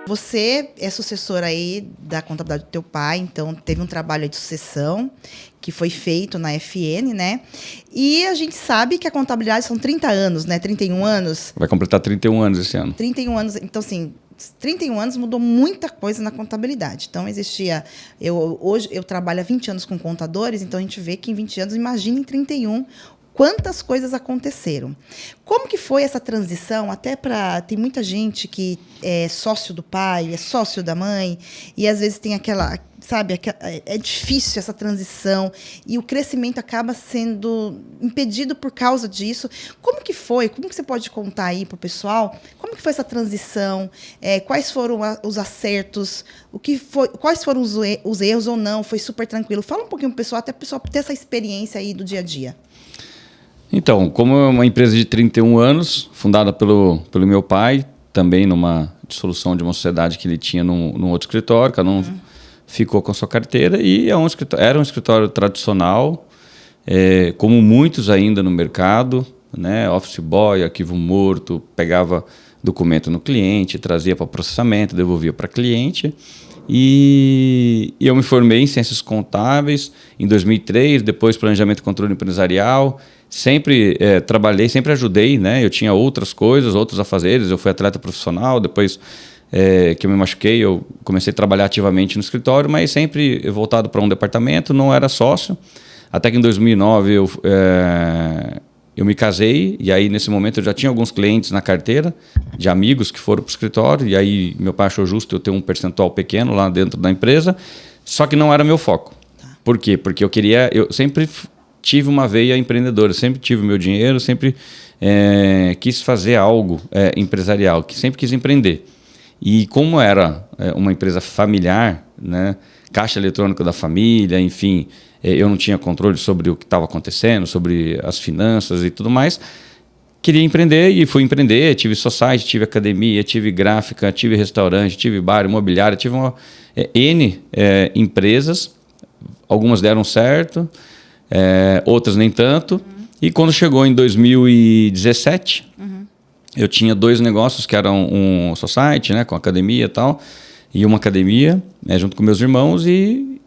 Você é sucessora aí da contabilidade do teu pai, então teve um trabalho aí de sucessão que foi feito na FN, né? E a gente sabe que a contabilidade são 30 anos, né? 31 anos. Vai completar 31 anos esse ano. 31 anos, então assim, 31 anos mudou muita coisa na contabilidade. Então existia, hoje eu trabalho há 20 anos com contadores, então a gente vê que em 20 anos, imagina em 31, quantas coisas aconteceram. Como que foi essa transição? Até para... Tem muita gente que é sócio do pai, é sócio da mãe, e às vezes tem aquela... Sabe, é difícil essa transição e o crescimento acaba sendo impedido por causa disso. Como que foi? Como que você pode contar aí para o pessoal? Como que foi essa transição? Quais foram os acertos? Quais foram os erros ou não? Foi super tranquilo? Fala um pouquinho para o pessoal, até para o pessoal ter essa experiência aí do dia a dia. Então, como é uma empresa de 31 anos, fundada pelo meu pai, também numa dissolução de uma sociedade que ele tinha num outro escritório, cada um ficou com a sua carteira, e era um escritório tradicional, como muitos ainda no mercado, né? Office boy, arquivo morto, pegava documento no cliente, trazia para processamento, devolvia para cliente. E eu me formei em Ciências Contábeis em 2003, depois Planejamento e Controle Empresarial. Sempre trabalhei, sempre ajudei, né? Eu tinha outras coisas, outros afazeres. Eu fui atleta profissional, depois que eu me machuquei, eu comecei a trabalhar ativamente no escritório, mas sempre voltado para um departamento, não era sócio. Até que em 2009 eu me casei, e aí nesse momento eu já tinha alguns clientes na carteira, de amigos que foram para o escritório, e aí meu pai achou justo eu ter um percentual pequeno lá dentro da empresa, só que não era meu foco. Por quê? Porque eu sempre tive uma veia empreendedora, sempre tive meu dinheiro, sempre quis fazer algo empresarial, que sempre quis empreender. E como era uma empresa familiar, né, caixa eletrônica da família, enfim, eu não tinha controle sobre o que estava acontecendo, sobre as finanças e tudo mais, queria empreender e fui empreender. Tive society, tive academia, tive gráfica, tive restaurante, tive bar, imobiliária, tive N empresas, algumas deram certo, outras nem tanto. E quando chegou em 2017, eu tinha 2 negócios, que eram um society, né, com academia e tal, e uma academia, junto com meus irmãos, e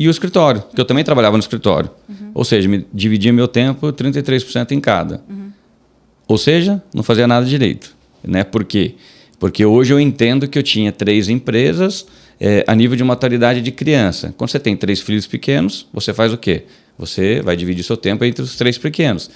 o escritório, que eu também trabalhava no escritório. Ou seja, dividia meu tempo 33% em cada. Ou seja, não fazia nada direito. Né? Por quê? Porque hoje eu entendo que eu tinha 3 empresas a nível de maturidade de criança. Quando você tem 3 filhos pequenos, você faz o quê? Você vai dividir seu tempo entre os 3 pequenos.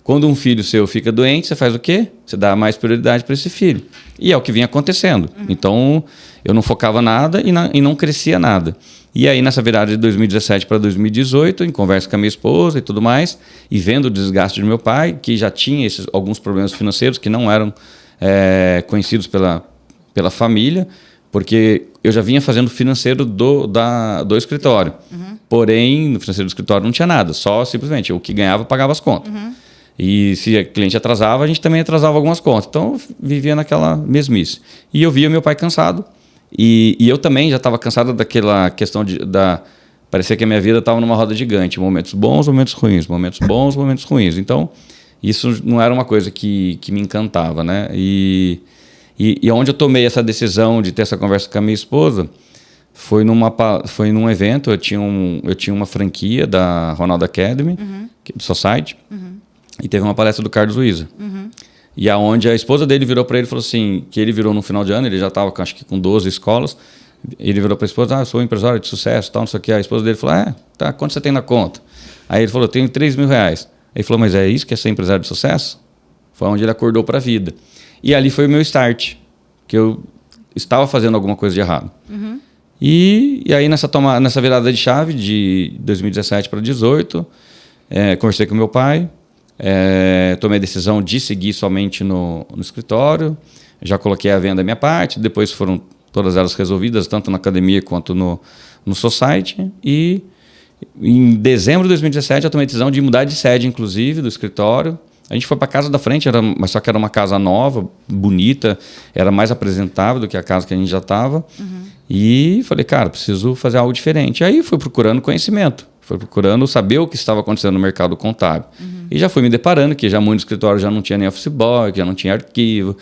Quando um filho seu fica doente, você faz o quê? Você dá mais prioridade para esse filho. E é o que vinha acontecendo. Então, eu não focava nada e não crescia nada. E aí, nessa virada de 2017 para 2018, em conversa com a minha esposa e tudo mais, e vendo o desgaste do meu pai, que já tinha alguns problemas financeiros que não eram conhecidos pela família, porque eu já vinha fazendo financeiro do escritório. Porém, no financeiro do escritório não tinha nada, só simplesmente o que ganhava pagava as contas. E se o cliente atrasava, a gente também atrasava algumas contas. Então, eu vivia naquela mesmice. E eu via meu pai cansado. E eu também já estava cansado daquela questão parecia que a minha vida estava numa roda gigante. Momentos bons, momentos ruins. Momentos bons, momentos ruins. Então, isso não era uma coisa que me encantava, né? E onde eu tomei essa decisão de ter essa conversa com a minha esposa foi num evento. Eu tinha uma franquia da Ronaldo Academy, do Society. E teve uma palestra do Carlos Luiza. E aonde a esposa dele virou para ele e falou assim, que ele virou no final de ano, ele já estava acho que com 12 escolas, ele virou para a esposa, eu sou um empresário de sucesso, tal, não sei o que. A esposa dele falou, tá, quanto você tem na conta? Aí ele falou, eu tenho 3 mil reais. Ele falou, mas é isso que é ser empresário de sucesso? Foi onde ele acordou para a vida. E ali foi o meu start, que eu estava fazendo alguma coisa de errado. E aí nessa virada de chave de 2017 para 2018, conversei com meu pai, tomei a decisão de seguir somente no escritório, já coloquei à venda a minha parte, depois foram todas elas resolvidas, tanto na academia quanto no society, e em dezembro de 2017 eu tomei a decisão de mudar de sede, inclusive, do escritório. A gente foi para a casa da frente, mas só que era uma casa nova, bonita, era mais apresentável do que a casa que a gente já estava. E falei, cara, preciso fazer algo diferente. Aí fui procurando conhecimento, fui procurando saber o que estava acontecendo no mercado contábil. E já fui me deparando que já muitos escritórios já não tinha nem Office Boy, já não tinha arquivo,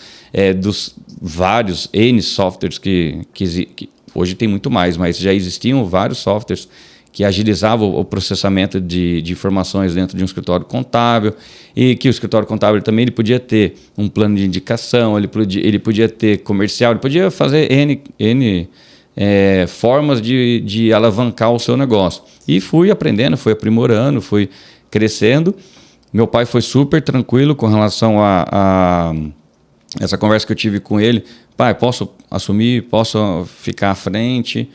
dos vários N softwares que hoje tem muito mais, mas já existiam vários softwares que agilizavam o processamento de informações dentro de um escritório contábil, e que o escritório contábil também ele podia ter um plano de indicação, ele podia ter comercial, ele podia fazer N formas de alavancar o seu negócio. E fui aprendendo, fui aprimorando, fui crescendo. Meu pai foi super tranquilo com relação a essa conversa que eu tive com ele. Pai, posso assumir, posso ficar à frente,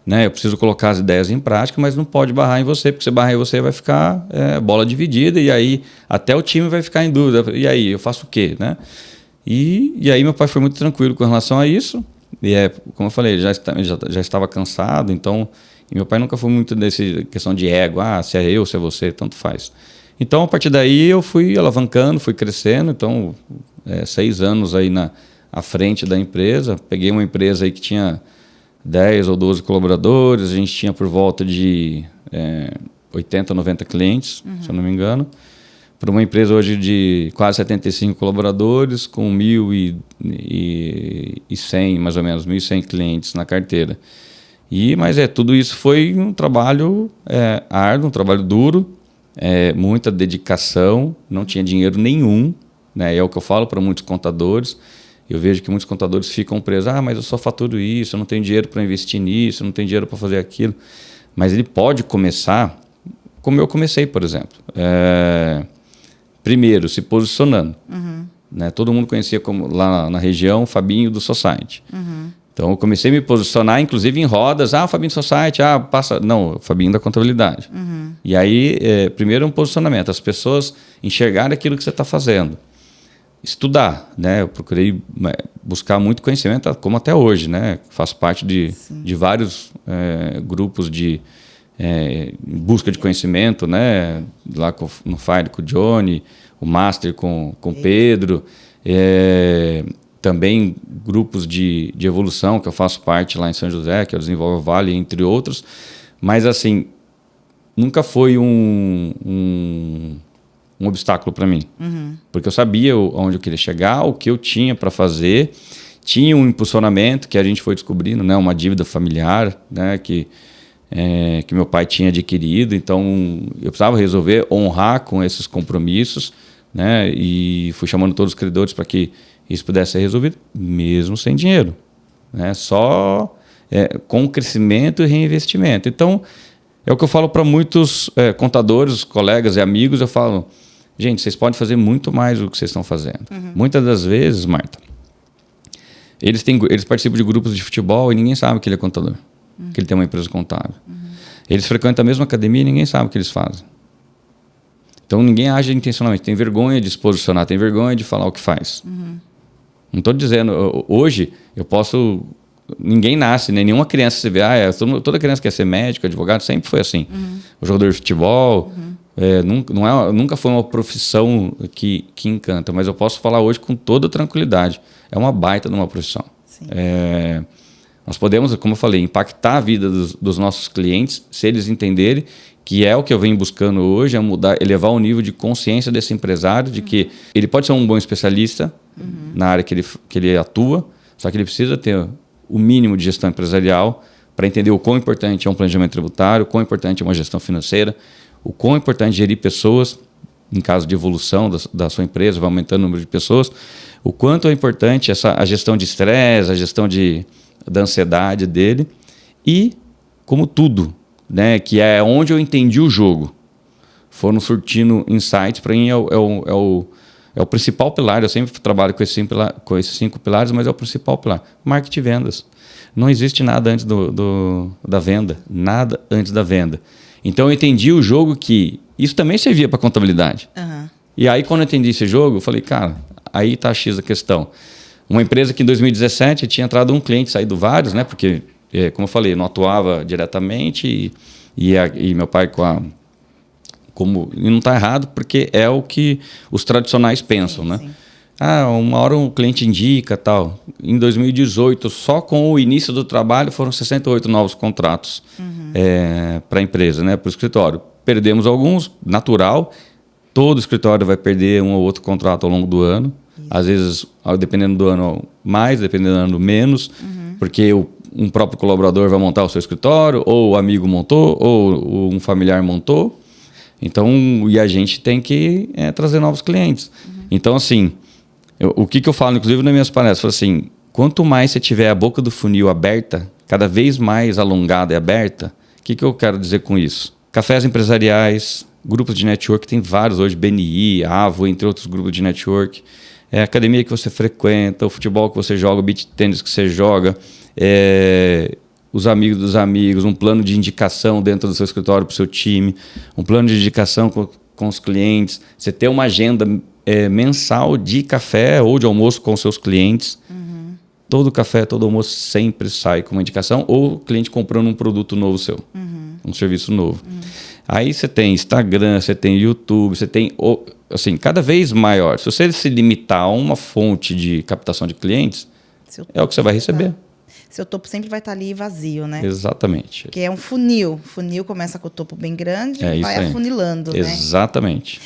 né? Eu preciso colocar as ideias em prática, mas não pode barrar em você, porque se barrar em você vai ficar bola dividida, e aí até o time vai ficar em dúvida. E aí, eu faço o quê, né? E aí meu pai foi muito tranquilo com relação a isso. E como eu falei, ele já estava cansado, então... E meu pai nunca foi muito dessa questão de ego, se é eu, se é você, tanto faz. Então, a partir daí, eu fui alavancando, fui crescendo. Então, 6 anos aí à frente da empresa. Peguei uma empresa aí que tinha 10 ou 12 colaboradores. A gente tinha por volta de 80, 90 clientes, se eu não me engano. Para uma empresa hoje de quase 75 colaboradores, com 1.100, mais ou menos, 1.100 clientes na carteira. Mas tudo isso foi um trabalho árduo, um trabalho duro, muita dedicação, não tinha dinheiro nenhum, né? É o que eu falo para muitos contadores. Eu vejo que muitos contadores ficam presos, mas eu só faturo isso, eu não tenho dinheiro para investir nisso, eu não tenho dinheiro para fazer aquilo. Mas ele pode começar como eu comecei, por exemplo. Primeiro, se posicionando. Né? Todo mundo conhecia lá na região o Fabinho do Society. Então, eu comecei a me posicionar, inclusive em rodas. O Fabinho do Society, passa... Não, o Fabinho da contabilidade. E aí, primeiro um posicionamento. As pessoas enxergarem aquilo que você está fazendo. Estudar, né? Eu procurei buscar muito conhecimento, como até hoje, né? Faço parte de vários grupos de busca de conhecimento, né? Lá no Fire com o Johnny, o Master com o Pedro, também grupos de evolução que eu faço parte lá em São José, que eu desenvolvo o Vale, entre outros. Mas assim, nunca foi um obstáculo para mim, porque eu sabia onde eu queria chegar, o que eu tinha para fazer, tinha um impulsionamento que a gente foi descobrindo, né? Uma dívida familiar, né? Que meu pai tinha adquirido, então eu precisava resolver, honrar com esses compromissos, né? E fui chamando todos os credores para que isso pudesse ser resolvido, mesmo sem dinheiro, né? Só com crescimento e reinvestimento. Então, é o que eu falo para muitos contadores, colegas e amigos. Eu falo, gente, vocês podem fazer muito mais do que vocês estão fazendo. Muitas das vezes, Marta, eles participam de grupos de futebol e ninguém sabe que ele é contador, que ele tem uma empresa contábil. Eles frequentam a mesma academia e ninguém sabe o que eles fazem. Então, ninguém age intencionalmente. Tem vergonha de se posicionar, tem vergonha de falar o que faz. Não estou dizendo... Hoje, eu posso... Ninguém nasce, né? Nenhuma criança se vê... toda criança quer ser médico, advogado, sempre foi assim. O jogador de futebol... nunca foi uma profissão que encanta, mas eu posso falar hoje com toda tranquilidade. É uma baita de uma profissão. Nós podemos, como eu falei, impactar a vida dos nossos clientes se eles entenderem que é o que eu venho buscando hoje, é elevar o nível de consciência desse empresário, de que ele pode ser um bom especialista na área que ele atua, só que ele precisa ter o mínimo de gestão empresarial para entender o quão importante é um planejamento tributário, o quão importante é uma gestão financeira, o quão importante é gerir pessoas, em caso de evolução da sua empresa, vai aumentando o número de pessoas, o quanto é importante a gestão de estresse, a gestão da ansiedade dele, e como tudo, né, que é onde eu entendi o jogo, foram surtindo insights. Para mim é o principal pilar. Eu sempre trabalho com esses 5 pilares, mas é o principal pilar. Marketing e vendas. Não existe nada antes da venda, nada antes da venda. Então eu entendi o jogo, que isso também servia para contabilidade. E aí, quando eu entendi esse jogo, eu falei, cara, aí está a X da questão. Uma empresa que em 2017 tinha entrado um cliente, saído vários, né? Porque, como eu falei, não atuava diretamente e meu pai e não está errado, porque é o que os tradicionais pensam, né? Sim. Uma hora um cliente indica, tal. Em 2018, só com o início do trabalho, foram 68 novos contratos para a empresa, né? Para o escritório. Perdemos alguns, natural. Todo escritório vai perder um ou outro contrato ao longo do ano. Às vezes, dependendo do ano, mais, dependendo do ano, menos. Porque um próprio colaborador vai montar o seu escritório, ou o amigo montou, ou um familiar montou. Então, e a gente tem que trazer novos clientes. Então, assim, o que eu falo, inclusive, nas minhas palestras, eu falo assim, quanto mais você tiver a boca do funil aberta, cada vez mais alongada e aberta, o que eu quero dizer com isso? Cafés empresariais, grupos de network, tem vários hoje, BNI, AVO, entre outros grupos de network. A academia que você frequenta, o futebol que você joga, o beach tênis que você joga, os amigos dos amigos, um plano de indicação dentro do seu escritório para o seu time, um plano de indicação com os clientes, você ter uma agenda mensal de café ou de almoço com os seus clientes. Todo café, todo almoço sempre sai com uma indicação ou o cliente comprando um produto novo seu, um serviço novo. Aí você tem Instagram, você tem YouTube, você tem, assim, cada vez maior. Se você se limitar a uma fonte de captação de clientes, é o que você vai receber. Seu topo sempre vai estar ali vazio, né? Exatamente. Porque é um funil. Funil começa com o topo bem grande e vai afunilando, né? Exatamente.